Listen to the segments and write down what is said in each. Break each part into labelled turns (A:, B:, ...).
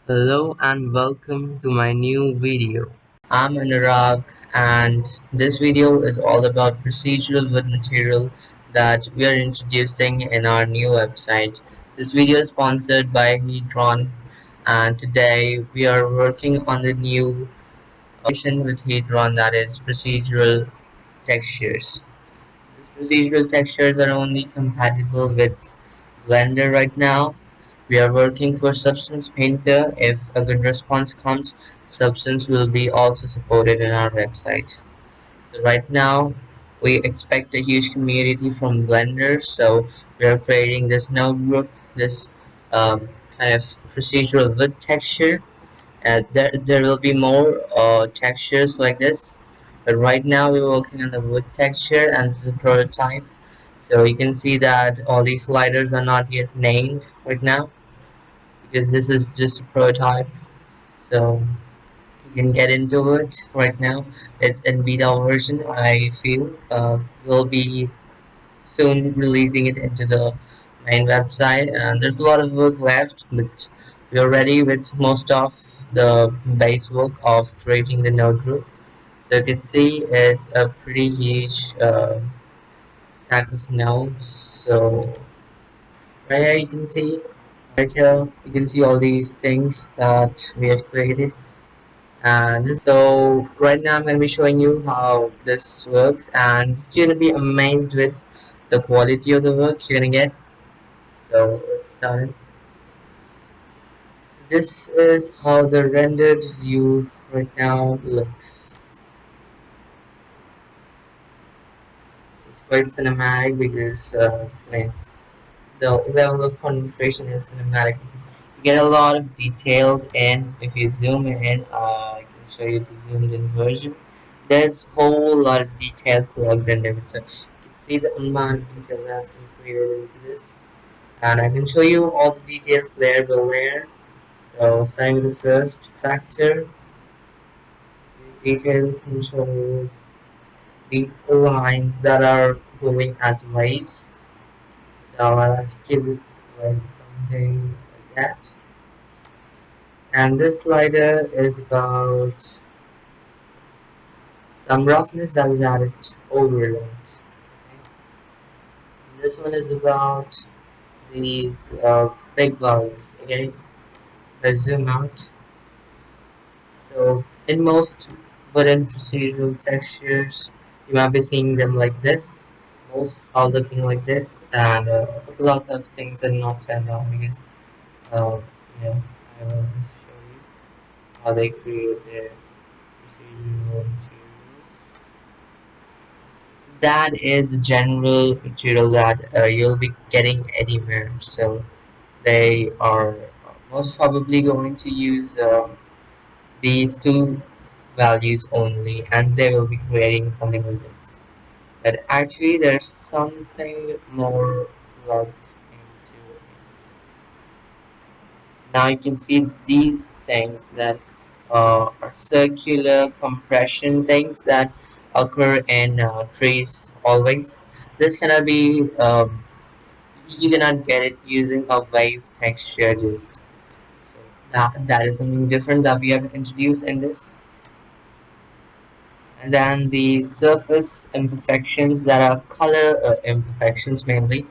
A: Hello and welcome to my new video. I'm Anurag and this video is all about procedural wood material that we are introducing in our new website. This video is sponsored by Hedron and today we are working on the new option with Hedron, that is procedural textures. These procedural textures are only compatible with Blender right now. We are working for Substance Painter. If a good response comes, Substance will be also supported in our website. So right now, we expect a huge community from Blender, so we are creating this notebook, this kind of procedural wood texture. There will be more textures like this, but right now we're working on the wood texture, and this is a prototype. So you can see that all these sliders are not yet named right now because this is just a prototype. So you can get into it right now. It's in beta version. I feel we'll be soon releasing it into the main website, and there's a lot of work left, but we are ready with most of the base work of creating the notebook. So you can see it's a pretty huge stack of notes. So right here you can see, right here you can see all these things that we have created. And so right now I'm going to be showing you how this works, and you're going to be amazed with the quality of the work you're going to get. So let's start it. So this is how the rendered view right now looks. So it's quite cinematic because the level of concentration is cinematic because you get a lot of details in. If you zoom in, I can show you the zoomed in version. There's a whole lot of detail plugged in there, so you can see the amount of detail that's been created into this. And I can show you all the details layer by layer. So starting with the first factor, these detail controls, these lines that are going as waves. So I'll have to give this like something like that. And this slider is about some roughness that was added overload. Okay. This one is about these big values. Okay, let's zoom out. So in most wooden procedural textures, you might be seeing them like this. Most are looking like this, and a lot of things are not turned on because, uh, you know, I will just show you how they create their procedural materials. That is the general material that you'll be getting anywhere. So they are most probably going to use these two values only, and they will be creating something like this. But actually there's something more plugged into it. Now you can see these things that are circular compression things that occur in trees always. This cannot be you cannot get it using a wave texture just. So that is something different that we have introduced in this. And then the surface imperfections that are color imperfections mainly.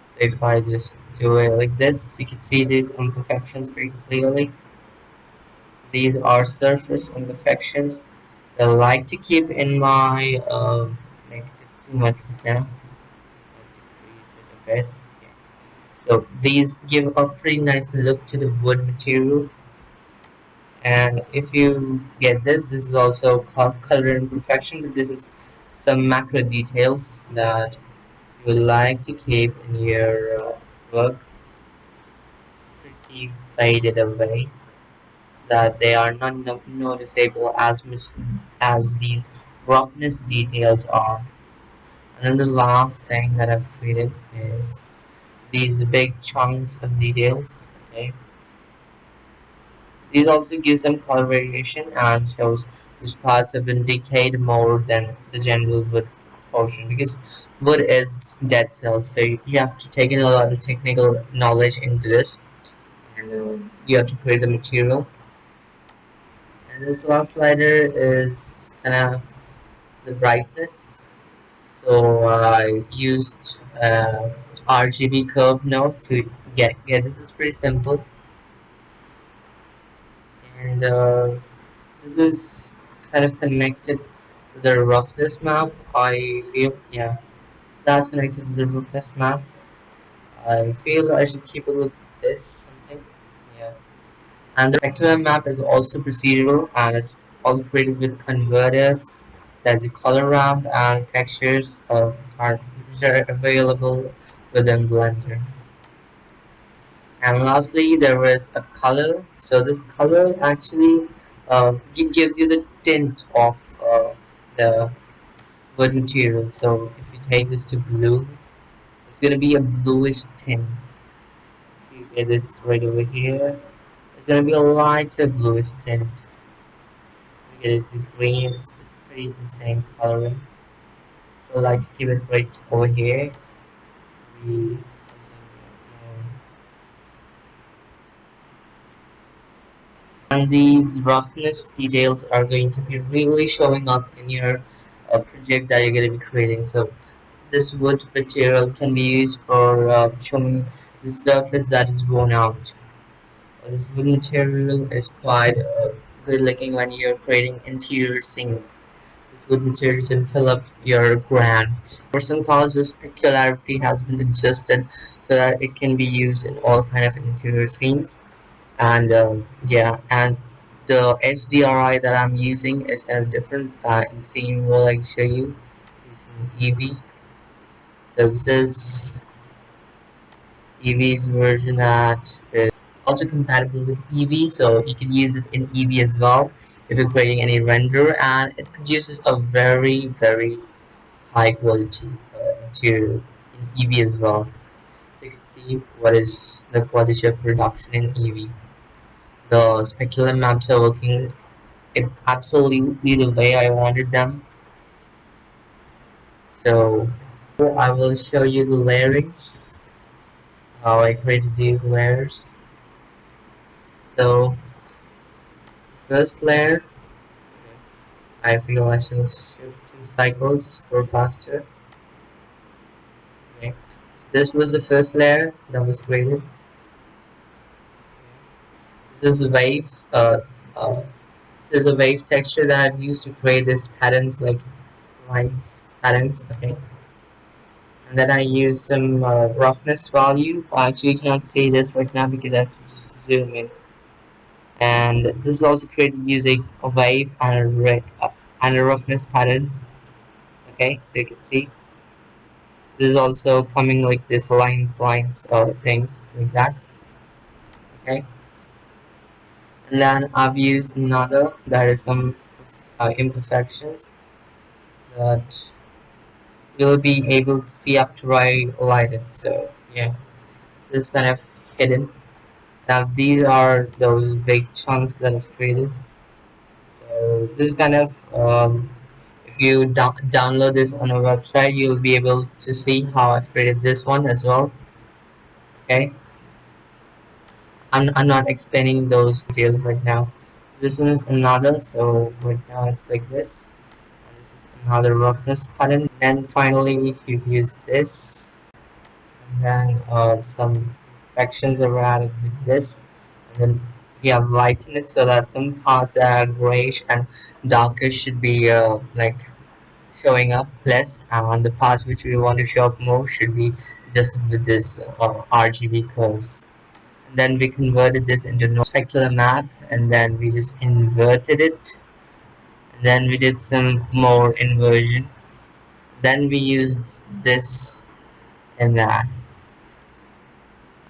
A: So if I just do it like this, you can see these imperfections very clearly. These are surface imperfections that I like to keep in my like it's too much right now. I'll decrease it a bit. Okay. So these give a pretty nice look to the wood material. And if you get this is also color imperfection, but this is some macro details that you would like to keep in your work pretty faded away, that they are not noticeable as much as these roughness details are. And then the last thing that I've created is these big chunks of details. Okay, these also give some color variation and shows which parts have been decayed more than the general wood portion, because wood is dead cells, so you have to take in a lot of technical knowledge into this. and you have to create the material. And this last slider is kind of the brightness. So I used RGB curve node to get this is pretty simple, and this is kind of connected to the roughness map. I feel, yeah, that's connected to the roughness map. I feel I should keep it with this something, yeah. And the rectangular map is also procedural and it's all created with converters. There's a color ramp and textures are which are available within Blender. And lastly, there is a color. So this color actually gives you the tint of the wood material. So if you take this to blue, it's gonna be a bluish tint. If you get this right over here, it's gonna be a lighter bluish tint. We get it to green, it's pretty the same coloring. So I like to keep it right over here. We something and these roughness details are going to be really showing up in your project that you're going to be creating. So this wood material can be used for showing the surface that is worn out. This wood material is quite good looking when you're creating interior scenes. This wood material can fill up your ground. For some causes, specularity has been adjusted so that it can be used in all kind of interior scenes. And yeah, and the HDRI that I'm using is kind of different. In the scene will like show you using EV. So this is EV's version that is also compatible with EV, so you can use it in EV as well if you're creating any render, and it produces a very high quality material in EV as well. So you can see what is the quality of production in EV. The specular maps are working it absolutely the way I wanted them. So I will show you the layerings, how I created these layers. So first layer, I feel I should shift 2 cycles for faster. Okay. This was the first layer that was created. This is a wave. Uh, this is a wave texture that I've used to create these patterns like lines patterns. Okay. And then I use some roughness value. I actually cannot say this right now because I have to zoom in. And this is also created using a wave and a roughness pattern. Okay, so you can see this is also coming like this lines, things like that. Okay, and then I've used another that is some imperfections that you'll be able to see after I light it. So yeah, this is kind of hidden. Now these are those big chunks that I've created. So this is kind of if you download this on our website, you'll be able to see how I've created this one as well. Okay, I'm not explaining those details right now. This one is another. So right now it's like this. And this is another roughness pattern. Then finally you've used this, and then some fractions are added with this, and then we have lightened it so that some parts that are grayish and darker should be like showing up less, and the parts which we want to show up more should be just with this RGB curves. And then we converted this into no specular map, and then we just inverted it, and then we did some more inversion, then we used this and that,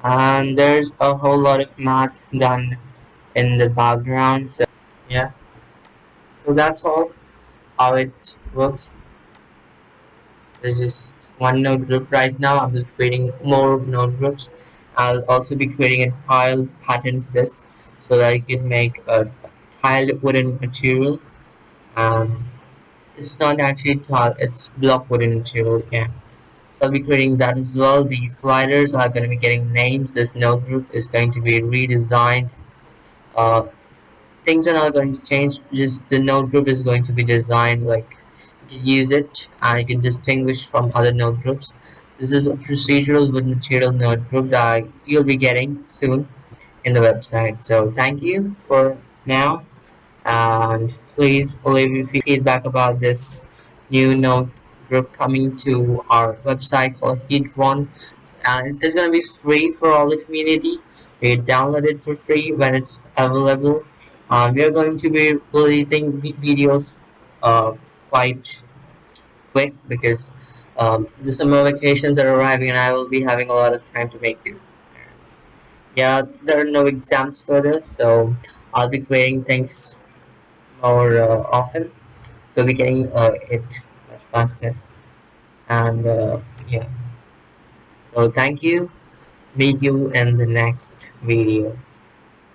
A: and there's a whole lot of math done in the background. So yeah, so that's all how it works. There's just one node group right now. I'm just creating more node groups. I'll also be creating a tiled pattern for this so that I can make a tiled wooden material. um, it's not actually tile, it's block wooden material, yeah. So I'll be creating that as well. The sliders are going to be getting names. This node group is going to be redesigned. Uh, Things are not going to change. Just the node group is going to be designed like you can use it and you can distinguish from other node groups. This is a procedural with material node group that you'll be getting soon in the website. So thank you for now, and please leave your feedback about this new node group coming to our website called Hedron. It's going to be free for all the community. You download it for free when it's available. We are going to be releasing videos uh, quite quick because the summer vacations are arriving and I will be having a lot of time to make this. Yeah, there are no exams further, so I'll be creating things more often, so we're getting it much faster. And yeah, so thank you. Meet you in the next video.